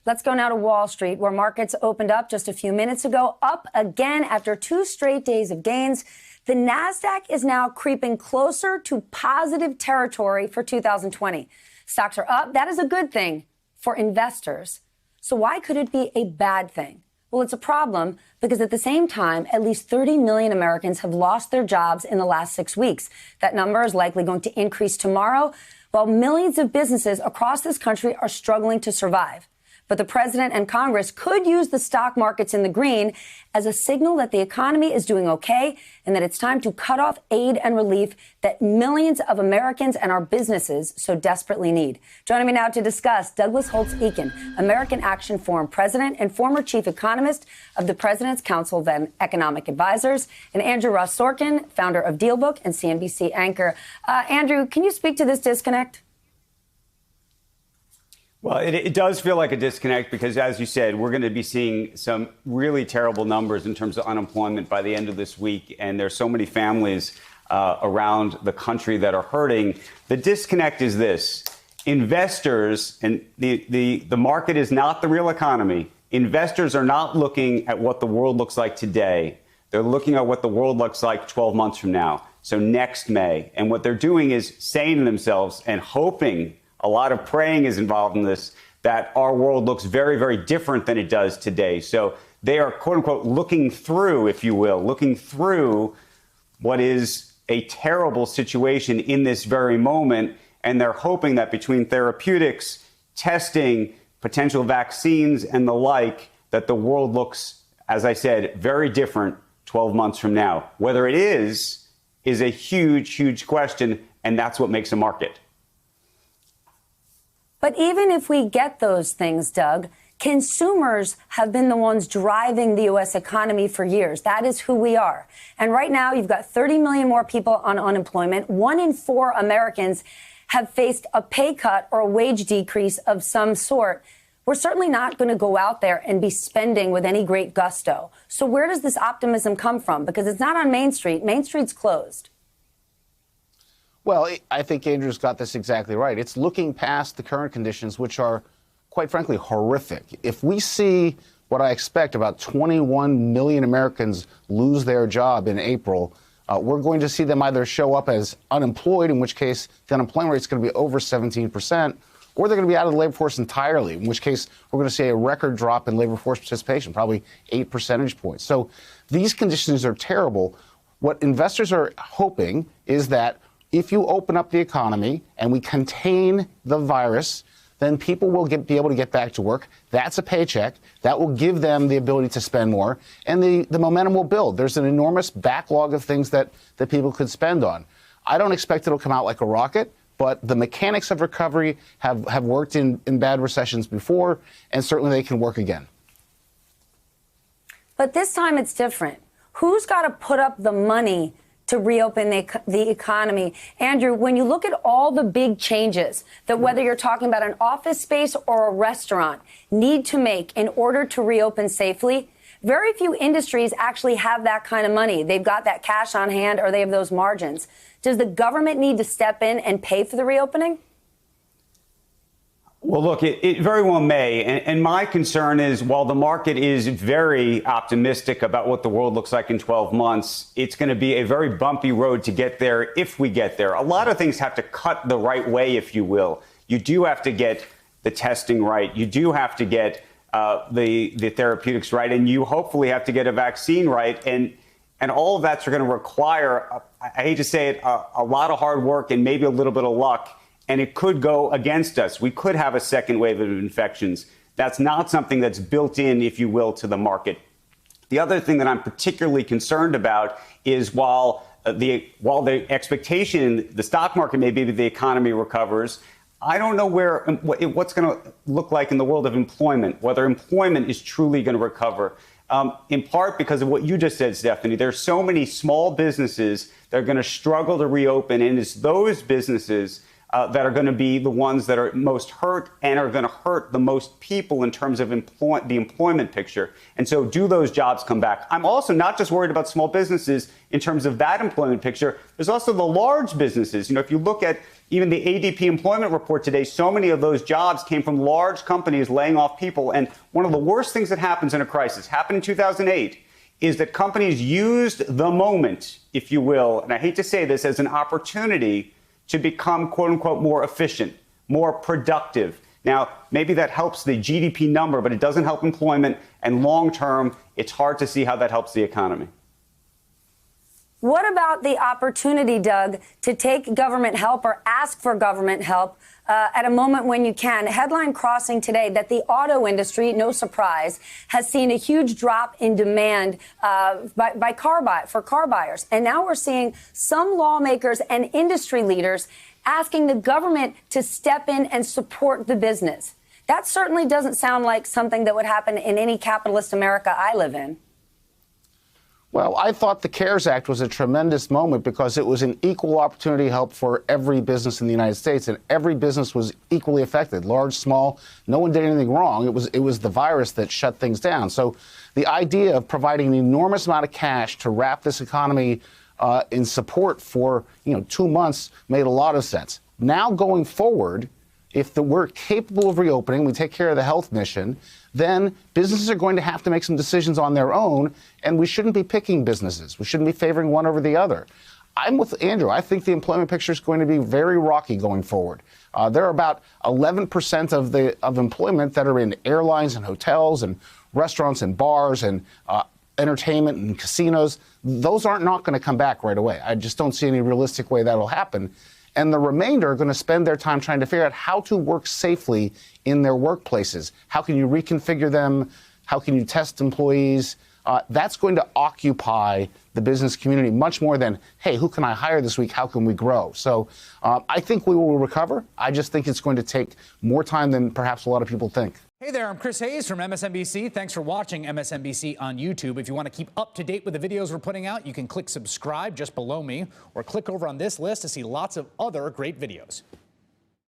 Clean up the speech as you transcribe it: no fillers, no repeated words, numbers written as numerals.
Let's go now to Wall Street, where markets opened up just a few minutes ago, up again after 2 straight days of gains. The Nasdaq is now creeping closer to positive territory for 2020. Stocks are up. That is a good thing for investors. So why could it be a bad thing? Well, it's a problem because at the same time, at least 30 million Americans have lost their jobs in the last 6 weeks. That number is likely going to increase tomorrow, while millions of businesses across this country are struggling to survive. But the president and Congress could use the stock markets in the green as a signal that the economy is doing okay and that it's time to cut off aid and relief that millions of Americans and our businesses so desperately need. Joining me now to discuss, Douglas Holtz-Eakin, American Action Forum president and former chief economist of the President's Council of Economic Advisors, and Andrew Ross Sorkin, founder of DealBook and CNBC anchor. Andrew, can you speak to this disconnect? Well, it does feel like a disconnect because, as you said, we're going to be seeing some really terrible numbers in terms of unemployment by the end of this week. And there's so many families around the country that are hurting. The disconnect is this. Investors, and the market is not the real economy. Investors are not looking at what the world looks like today. They're looking at what the world looks like 12 months from now. So next May. And what they're doing is saying to themselves and hoping, a lot of praying is involved in this, that our world looks very, very different than it does today. So they are, quote unquote, looking through, if you will, looking through what is a terrible situation in this very moment. And they're hoping that between therapeutics, testing, potential vaccines, and the like, that the world looks, as I said, very different 12 months from now. Whether it is a huge, huge question. And that's what makes a market. But even if we get those things, Doug, consumers have been the ones driving the U.S. economy for years. That is who we are. And right now, you've got 30 million more people on unemployment. 1 in 4 Americans have faced a pay cut or a wage decrease of some sort. We're certainly not going to go out there and be spending with any great gusto. So where does this optimism come from? Because it's not on Main Street. Main Street's closed. Well, I think Andrew's got this exactly right. It's looking past the current conditions, which are, quite frankly, horrific. If we see what I expect, about 21 million Americans lose their job in April, we're going to see them either show up as unemployed, in which case the unemployment rate is going to be over 17%, or they're going to be out of the labor force entirely, in which case we're going to see a record drop in labor force participation, probably 8 percentage points. So these conditions are terrible. What investors are hoping is that if you open up the economy and we contain the virus, then people will be able to get back to work. That's a paycheck. That will give them the ability to spend more, and the momentum will build. There's an enormous backlog of things that people could spend on. I don't expect it'll come out like a rocket, but the mechanics of recovery have worked in bad recessions before, and certainly they can work again. But this time it's different. Who's got to put up the money to reopen the economy? Andrew, when you look at all the big changes that whether you're talking about an office space or a restaurant need to make in order to reopen safely, very few industries actually have that kind of money. They've got that cash on hand or they have those margins. Does the government need to step in and pay for the reopening? Well, look, it very well may. And my concern is while the market is very optimistic about what the world looks like in 12 months, it's going to be a very bumpy road to get there if we get there. A lot of things have to cut the right way, if you will. You do have to get the testing right. You do have to get the therapeutics right. And you hopefully have to get a vaccine right. And all of that's going to require, I hate to say it, a lot of hard work and maybe a little bit of luck. And it could go against us. We could have a second wave of infections. That's not something that's built in, if you will, to the market. The other thing that I'm particularly concerned about is while the expectation in the stock market may be that the economy recovers, I don't know what's going to look like in the world of employment, whether employment is truly going to recover. In part because of what you just said, Stephanie, there's so many small businesses that are going to struggle to reopen, and it's those businesses that are going to be the ones that are most hurt and are going to hurt the most people in terms of the employment picture. And so do those jobs come back? I'm also not just worried about small businesses in terms of that employment picture. There's also the large businesses. You know, if you look at Even the ADP employment report today, so many of those jobs came from large companies laying off people. And one of the worst things that happens in a crisis, happened in 2008, is that companies used the moment, if you will, and I hate to say this, as an opportunity to become, quote unquote, more efficient, more productive. Now, maybe that helps the GDP number, but it doesn't help employment. And long term, it's hard to see how that helps the economy. What about the opportunity, Doug, to take government help or ask for government help at a moment when you can? Headline crossing today that the auto industry, no surprise, has seen a huge drop in demand for car buyers. And now we're seeing some lawmakers and industry leaders asking the government to step in and support the business. That certainly doesn't sound like something that would happen in any capitalist America I live in. Well, I thought the CARES Act was a tremendous moment because it was an equal opportunity help for every business in the United States, and every business was equally affected, large, small. No one did anything wrong. It was the virus that shut things down. So the idea of providing an enormous amount of cash to wrap this economy in support for 2 months made a lot of sense. Now going forward, if we're capable of reopening, we take care of the health mission, then businesses are going to have to make some decisions on their own, and we shouldn't be picking businesses. We shouldn't be favoring one over the other. I'm with Andrew. I think the employment picture is going to be very rocky going forward. There are about 11% of employment that are in airlines and hotels and restaurants and bars and entertainment and casinos. Those aren't not going to come back right away. I just don't see any realistic way that'll happen. And the remainder are going to spend their time trying to figure out how to work safely in their workplaces. How can you reconfigure them? How can you test employees? That's going to occupy the business community much more than, hey, who can I hire this week? How can we grow? So I think we will recover. I just think it's going to take more time than perhaps a lot of people think. Hey there, I'm Chris Hayes from MSNBC. Thanks for watching MSNBC on YouTube. If you want to keep up to date with the videos we're putting out, you can click subscribe just below me or click over on this list to see lots of other great videos.